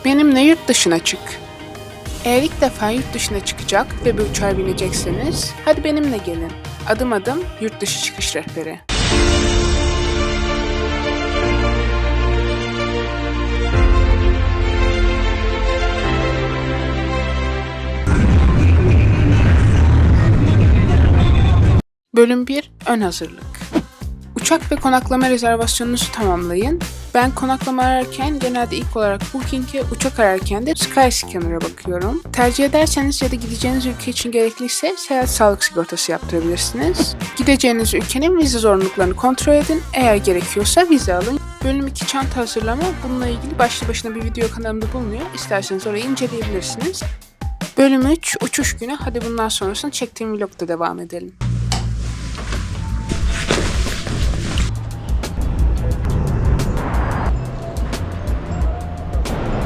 Benimle yurt dışına çık. Eğer ilk defa yurt dışına çıkacak ve bir uçağa binecekseniz, hadi benimle gelin. Adım adım yurt dışı çıkış rehberi. Bölüm 1. Ön hazırlık. Uçak ve konaklama rezervasyonunuzu tamamlayın. Ben konaklama ararken genelde ilk olarak Booking'e, uçak ararken de Skyscanner'a bakıyorum. Tercih ederseniz ya da gideceğiniz ülke için gerekliyse seyahat sağlık sigortası yaptırabilirsiniz. Gideceğiniz ülkenin vize zorunluluklarını kontrol edin. Eğer gerekiyorsa vize alın. Bölüm 2 çanta hazırlama. Bununla ilgili başlı başına bir video kanalımda bulunuyor. İsterseniz orayı inceleyebilirsiniz. Bölüm 3 uçuş günü. Hadi bundan sonrasını çektiğim vlogda devam edelim.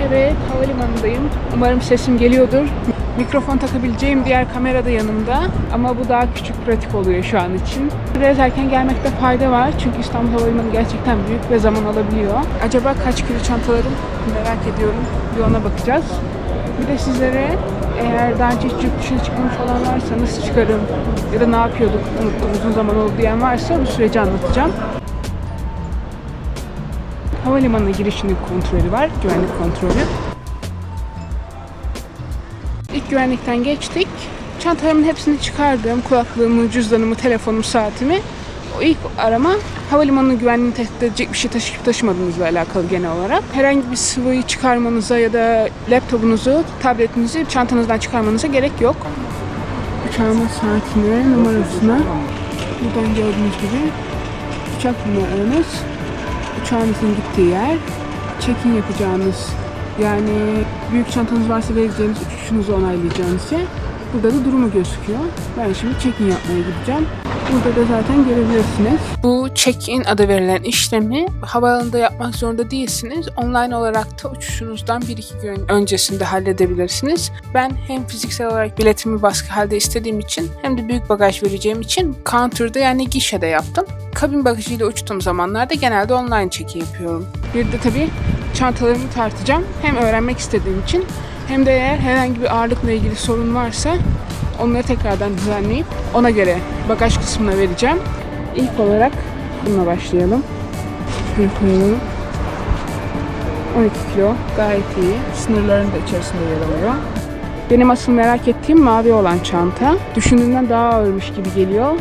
Evet, havalimanındayım. Umarım sesim geliyordur. Mikrofon takabileceğim diğer kamera da yanımda. Ama bu daha küçük, pratik oluyor şu an için. Biraz erken gelmekte fayda var. Çünkü İstanbul Havalimanı gerçekten büyük ve zaman alabiliyor. Acaba kaç kilo çantalarım merak ediyorum. Bir ona bakacağız. Bir de sizlere eğer daha önce hiç yurt dışına çıkmamış olan varsa nasıl çıkarım ya da ne yapıyorduk, unuttum, uzun zaman oldu diyen varsa bu süreci anlatacağım. Havalimanına girişinin kontrolü var, güvenlik kontrolü. İlk güvenlikten geçtik. Çantalarımın hepsini çıkardım. Kulaklığımı, cüzdanımı, telefonumu, saatimi. O ilk arama havalimanının güvenliğini tehdit edecek bir şey taşıyıp taşımadığınızla alakalı genel olarak. Herhangi bir sıvıyı çıkarmanıza ya da laptopunuzu, tabletinizi çantanızdan çıkarmanıza gerek yok. Uçağımın saatine, numarasına buradan gördüğünüz gibi uçak numaranız, uçağınızın gittiği yer, check-in yapacağınız, yani büyük çantanız varsa vereceğiniz, uçuşunuzu onaylayacağınız yer. Burada da durumu gözüküyor. Ben şimdi check-in yapmaya gideceğim. Burada da zaten görebilirsiniz. Bu check-in adı verilen işlemi havaalanında yapmak zorunda değilsiniz. Online olarak da uçuşunuzdan 1-2 gün öncesinde halledebilirsiniz. Ben hem fiziksel olarak biletimi baskı halde istediğim için hem de büyük bagaj vereceğim için counter'da, yani gişede yaptım. Kabin bagajıyla uçtuğum zamanlarda genelde online check-in yapıyorum. Bir de tabii çantalarımı tartacağım. Hem öğrenmek istediğim için hem de eğer herhangi bir ağırlıkla ilgili sorun varsa onları tekrardan düzenleyip ona göre bagaj kısmına vereceğim. İlk olarak bununla başlayalım. Şöyle koyalım. 12 kilo gayet iyi. Sınırların da içerisinde yer alıyor. Benim asıl merak ettiğim mavi olan çanta. Düşündüğümden daha ağırmış gibi geliyor.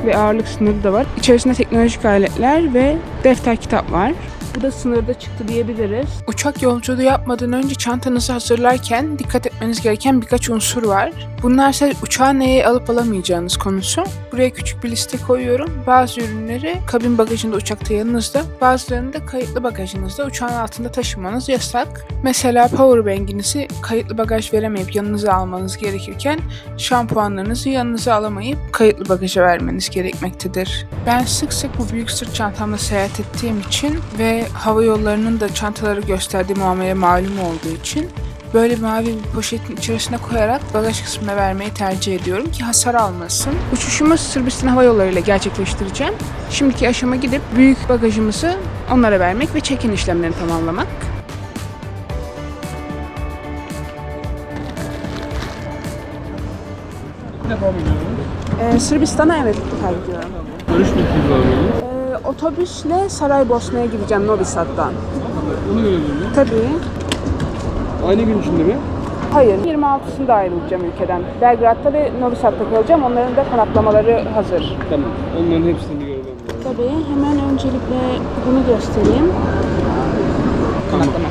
Ve ağırlık sınırı da var. İçerisinde teknolojik aletler ve defter kitap var. Bu da sınırda çıktı diyebiliriz. Uçak yolculuğu yapmadan önce çantanızı hazırlarken dikkat etmeniz gereken birkaç unsur var. Bunlar ise uçağa neye alıp alamayacağınız konusu. Buraya küçük bir liste koyuyorum. Bazı ürünleri kabin bagajında uçakta yanınızda, bazılarını da kayıtlı bagajınızda uçağın altında taşımanız yasak. Mesela powerbank'inizi kayıtlı bagaj veremeyip yanınıza almanız gerekirken şampuanlarınızı yanınıza alamayıp kayıtlı bagaja vermeniz gerekmektedir. Ben sık sık bu büyük sırt çantamla seyahat ettiğim için ve hava yollarının da çantaları gösterdiği muamele malum olduğu için böyle mavi bir poşetin içerisine koyarak bagaj kısmına vermeyi tercih ediyorum ki hasar almasın. Uçuşumu Sırbistan Hava Yolları ile gerçekleştireceğim. Şimdiki aşama gidip büyük bagajımızı onlara vermek ve check-in işlemlerini tamamlamak. Sırbistan'a evet gidiyorum. Dönüş bilgisi var mı? Otobüsle Saraybosna'ya gideceğim Novi Sad'dan. Onu görelim mi? Tabii. Aynı gün içinde mi? Hayır, 26'sında ayrılacağım ülkeden. Belgrad'da ve Novi Sad'da kalacağım. Onların da konaklamaları hazır. Tamam. Onların hepsini görelim. Tabii. Hemen öncelikle bunu göstereyim. Konaklama.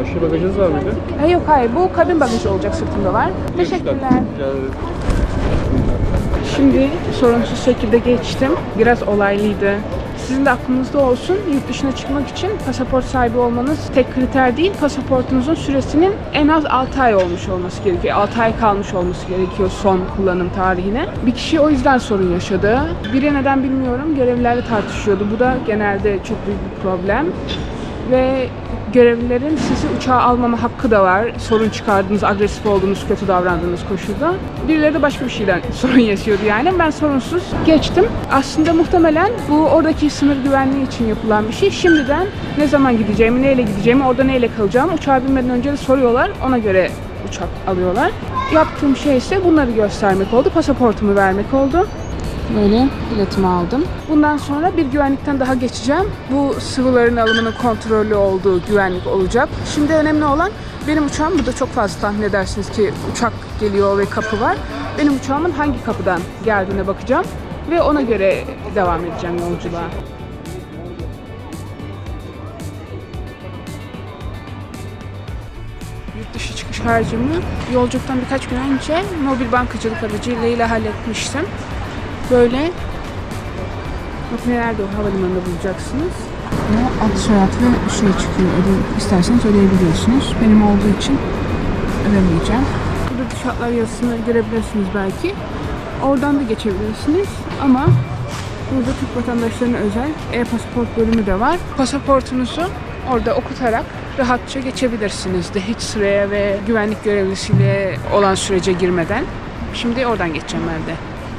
Başka bagajınız var mıydı? Yok hayır. Bu kabin bagajı olacak, sırtımda var. Teşekkürler. Şimdi sorunsuz şekilde geçtim. Biraz olaylıydı. Sizin de aklınızda olsun, yurt dışına çıkmak için pasaport sahibi olmanız tek kriter değil, pasaportunuzun süresinin en az 6 ay olmuş olması gerekiyor. 6 ay kalmış olması gerekiyor son kullanım tarihine. Bir kişi o yüzden sorun yaşadı. Biri neden bilmiyorum, görevlilerle tartışıyordu. Bu da genelde çok büyük bir problem. Ve görevlilerin sizi uçağa almama hakkı da var. Sorun çıkardığınız, agresif olduğunuz, kötü davrandığınız koşulda. Birileri de başka bir şeyden sorun yaşıyordu yani. Ben sorunsuz geçtim. Aslında muhtemelen bu oradaki sınır güvenliği için yapılan bir şey. Şimdiden ne zaman gideceğimi, neyle gideceğimi, orada neyle kalacağımı uçağa binmeden önce de soruyorlar. Ona göre uçak alıyorlar. Yaptığım şey ise bunları göstermek oldu. Pasaportumu vermek oldu. Böyle biletimi aldım. Bundan sonra bir güvenlikten daha geçeceğim. Bu sıvıların alımının kontrollü olduğu güvenlik olacak. Şimdi önemli olan benim uçağım, burada çok fazla tahmin edersiniz ki uçak geliyor ve kapı var. Benim uçağımın hangi kapıdan geldiğine bakacağım ve ona göre devam edeceğim yolculuğa. Yurt dışı çıkış harcımı yolculuktan birkaç gün önce mobil bankacılık aracılığıyla halletmiştim. Böyle bakın nerede o havalimanında bulacaksınız. Ve ad soyad ve şey çıkıyor. İsterseniz ödeyebiliyorsunuz. Benim olduğu için ödemeyeceğim. Burada dış hatlar yazısını görebilirsiniz belki. Oradan da geçebilirsiniz ama burada Türk vatandaşlarına özel e-pasaport bölümü de var. Pasaportunuzu orada okutarak rahatça geçebilirsiniz de hiç sıraya ve güvenlik görevlisiyle olan sürece girmeden. Şimdi oradan geçeceğim ben de.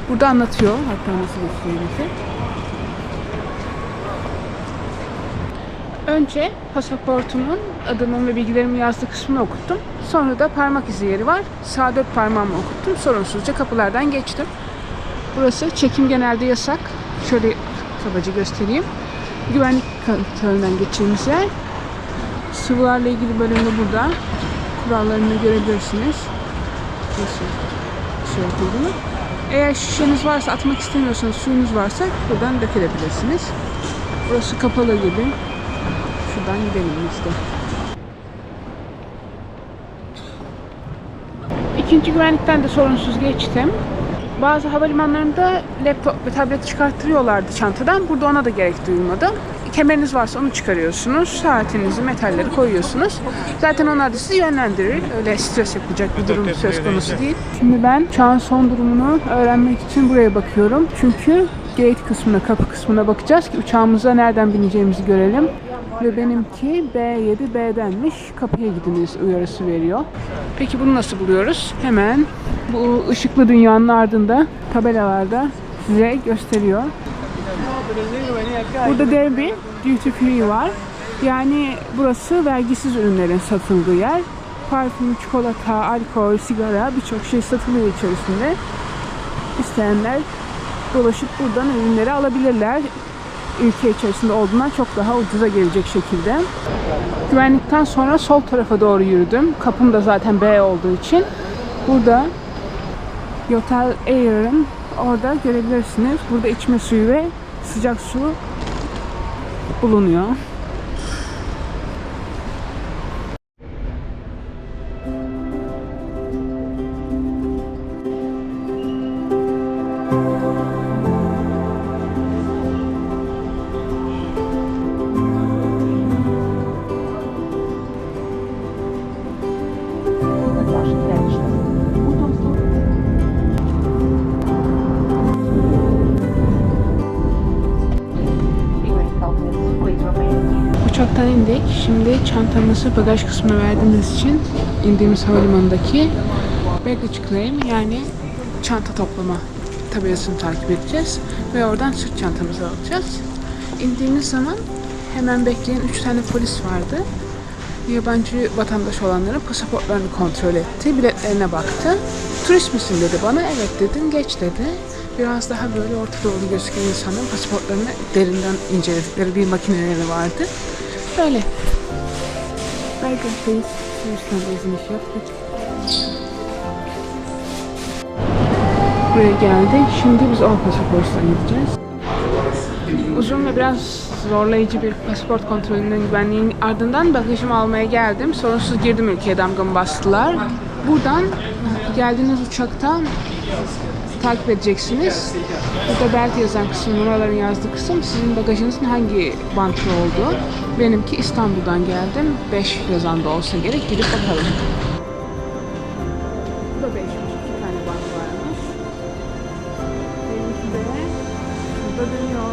Burada anlatıyor hatta nasıl geçeceğinizi. Önce pasaportumun adının ve bilgilerimin yazdığı kısmını okuttum. Sonra da parmak izi yeri var. Sağ 4 parmağımı okuttum. Sorunsuzca kapılardan geçtim. Burası çekim genelde yasak. Şöyle kabaca göstereyim. Güvenlik kontrolünden geçtiğimiz yer. Sıvılarla ilgili bölümde burada. Kurallarını görebilirsiniz. Nasıl şey yapıldığını. Eğer şişeniz varsa, atmak istemiyorsanız, suyunuz varsa buradan dökebilirsiniz. Burası kapalı gibi. Şuradan gidelim işte. İkinci güvenlikten de sorunsuz geçtim. Bazı havalimanlarında laptop ve tablet çıkarttırıyorlardı çantadan. Burada ona da gerek duyulmadı. Kemeriniz varsa onu çıkarıyorsunuz. Saatinizi, metalleri koyuyorsunuz. Zaten onlar da sizi yönlendirir. Öyle stres yapacak bir durum söz konusu değil. Şimdi ben uçağın son durumunu öğrenmek için buraya bakıyorum. Çünkü gate kısmına, kapı kısmına bakacağız ki uçağımıza nereden bineceğimizi görelim. Ve benimki B7B'denmiş. Kapıya gidiniz uyarısı veriyor. Peki bunu nasıl buluyoruz? Hemen bu ışıklı dünyanın ardında tabelalarda size gösteriyor. Burada dev bir duty free var. Yani burası vergisiz ürünlerin satıldığı yer. Parfüm, çikolata, alkol, sigara birçok şey satılıyor içerisinde. İsteyenler dolaşıp buradan ürünleri alabilirler. Ülke içerisinde olduğundan çok daha ucuza gelecek şekilde. Güvenlikten sonra sol tarafa doğru yürüdüm. Kapım da zaten B olduğu için. Burada Yotel Air'ın orada görebilirsiniz. Burada içme suyu ve sıcak su bulunuyor. Uçaktan indik. Şimdi çantamızı bagaj kısmına verdiğimiz için indiğimiz havalimanındaki baggage claim yani çanta toplama tabelasını takip edeceğiz ve oradan sırt çantamızı alacağız. İndiğimiz zaman hemen bekleyen 3 tane polis vardı. Yabancı vatandaş olanların pasaportlarını kontrol etti, biletlerine baktı. Turist misin dedi bana. Evet dedim, geç dedi. Biraz daha böyle Orta Doğulu gözüken insanların pasaportlarını derinden inceledikleri bir makineleri vardı. Böyle. Belgra'dayız. Sırbistan'da izin iş yaptık. Buraya geldik. Şimdi biz o pasaportla gideceğiz. Uzun ve biraz zorlayıcı bir pasaport kontrolünün güvenliğinin ardından bagajımı almaya geldim. Sorunsuz girdim ülkeye, damgamı bastılar. Buradan geldiğiniz uçakta takip edeceksiniz. Burada belt yazan kısım, numaraların yazdığı kısım sizin bagajınızın hangi bantlı olduğu. Benimki İstanbul'dan geldim. 5 yazan da olsa gerek. Gidip bakalım. Bu da 5. 2 tane bant varmış. Benimki de burada dönüyor.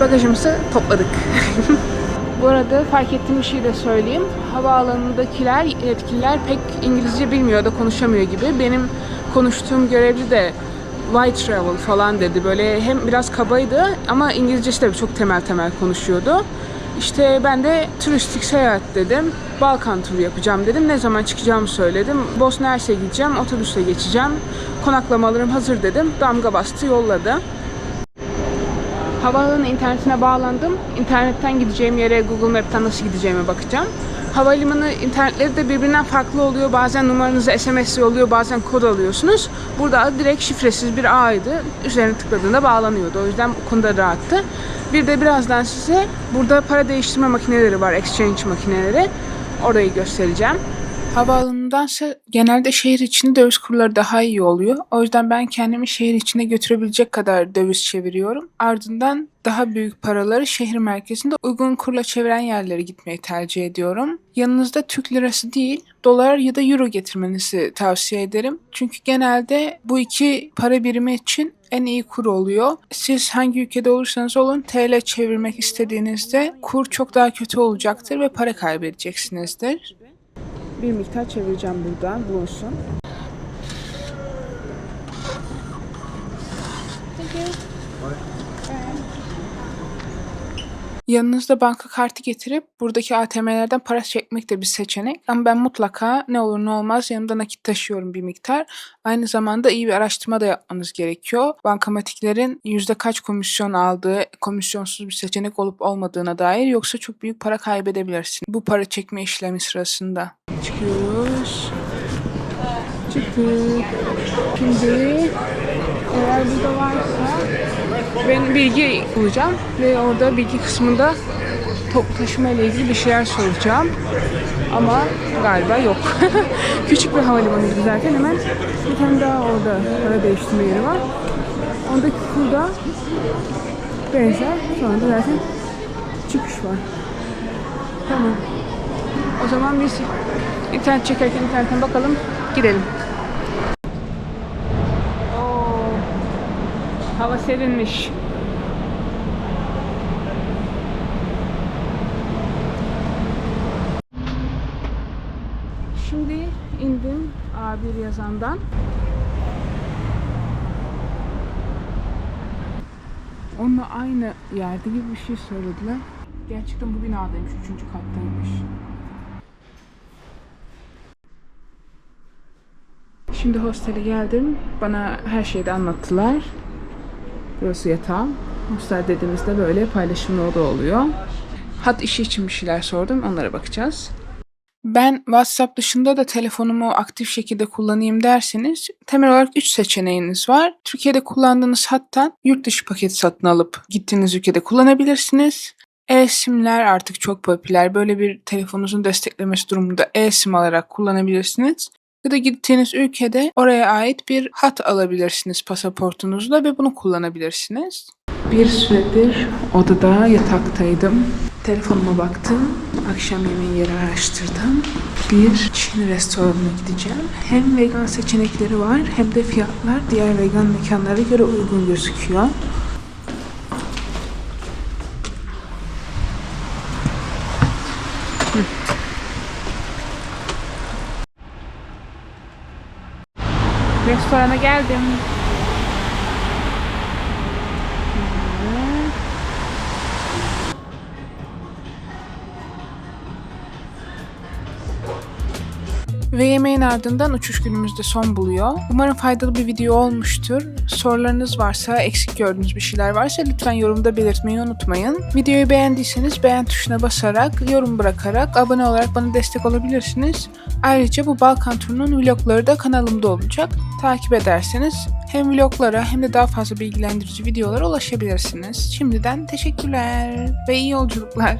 bagajımızı topladık. Bu arada fark ettiğim bir şey de söyleyeyim. Havaalanındakiler, yetkililer pek İngilizce bilmiyor da konuşamıyor gibi. Benim konuştuğum görevli de why travel falan dedi. Böyle hem biraz kabaydı ama İngilizcesi de çok temel konuşuyordu. İşte ben de turistik seyahat dedim. Balkan turu yapacağım dedim. Ne zaman çıkacağımı söyledim. Bosna Hersek'e gideceğim, otobüsle geçeceğim. Konaklamalarım hazır dedim. Damga bastı, yolladı. Havaalanı internetine bağlandım. İnternetten gideceğim yere Google Map'ten nasıl gideceğime bakacağım. Havalimanı internetleri de birbirinden farklı oluyor. Bazen numaranızı SMS yolluyor, bazen kod alıyorsunuz. Burada direkt şifresiz bir ağydı. Üzerine tıkladığında bağlanıyordu. O yüzden bu konuda rahattı. Bir de birazdan size burada para değiştirme makineleri var, exchange makineleri. Orayı göstereceğim. Havaalanındansa genelde şehir içinde döviz kurları daha iyi oluyor. O yüzden ben kendimi şehir içine götürebilecek kadar döviz çeviriyorum. Ardından daha büyük paraları şehir merkezinde uygun kurla çeviren yerlere gitmeyi tercih ediyorum. Yanınızda Türk lirası değil, dolar ya da euro getirmenizi tavsiye ederim. Çünkü genelde bu iki para birimi için en iyi kur oluyor. Siz hangi ülkede olursanız olun TL çevirmek istediğinizde kur çok daha kötü olacaktır ve para kaybedeceksinizdir. Bir miktar çevireceğim buradan, bulunsun. Yanınızda banka kartı getirip buradaki ATM'lerden para çekmek de bir seçenek. Ama ben mutlaka ne olur ne olmaz yanımda nakit taşıyorum bir miktar. Aynı zamanda iyi bir araştırma da yapmanız gerekiyor. Bankamatiklerin yüzde kaç komisyon aldığı, komisyonsuz bir seçenek olup olmadığına dair, yoksa çok büyük para kaybedebilirsin bu para çekme işlemi sırasında. Çıkıyoruz. Çıktık. Şimdi eğer burada varsa ben bilgi bulacağım ve orada bilgi kısmında toplu taşıma ile ilgili bir şeyler soracağım. Ama galiba yok. Küçük bir havalimanıydı zaten, hemen bir tane daha orada para değiştirme yeri var. Oradaki kurda benzer. Sonra da zaten çıkış var. Tamam. O zaman biz internet çekerken internetten bakalım, gidelim. Hava serinmiş. Şimdi indim A1 yazandan. Onunla aynı yerde gibi bir şey söylediler. Gerçekten bu binadaymış, 3. kattaymış. Şimdi hostele geldim. Bana her şeyi de anlattılar. Burası yatağım. Hostel dediğimizde böyle paylaşımlı oda oluyor. Hat işi için bir şeyler sordum. Onlara bakacağız. Ben WhatsApp dışında da telefonumu aktif şekilde kullanayım derseniz temel olarak 3 seçeneğiniz var. Türkiye'de kullandığınız hattan yurt dışı paket satın alıp gittiğiniz ülkede kullanabilirsiniz. E-SIM'ler artık çok popüler. Böyle bir telefonunuzun desteklemesi durumunda e-SIM alarak kullanabilirsiniz. Ya da gittiğiniz ülkede oraya ait bir hat alabilirsiniz pasaportunuzla ve bunu kullanabilirsiniz. Bir süredir odada yataktaydım. Telefonuma baktım. Akşam yemeği yeri araştırdım. Bir Çin restoranına gideceğim. Hem vegan seçenekleri var hem de fiyatlar diğer vegan mekanlara göre uygun gözüküyor. Restorana geldim. Ve yemeğin ardından uçuş günümüz de son buluyor. Umarım faydalı bir video olmuştur. Sorularınız varsa, eksik gördüğünüz bir şeyler varsa lütfen yorumda belirtmeyi unutmayın. Videoyu beğendiyseniz beğen tuşuna basarak, yorum bırakarak, abone olarak bana destek olabilirsiniz. Ayrıca bu Balkan turunun vlogları da kanalımda olacak. Takip ederseniz hem vloglara hem de daha fazla bilgilendirici videolara ulaşabilirsiniz. Şimdiden teşekkürler ve iyi yolculuklar.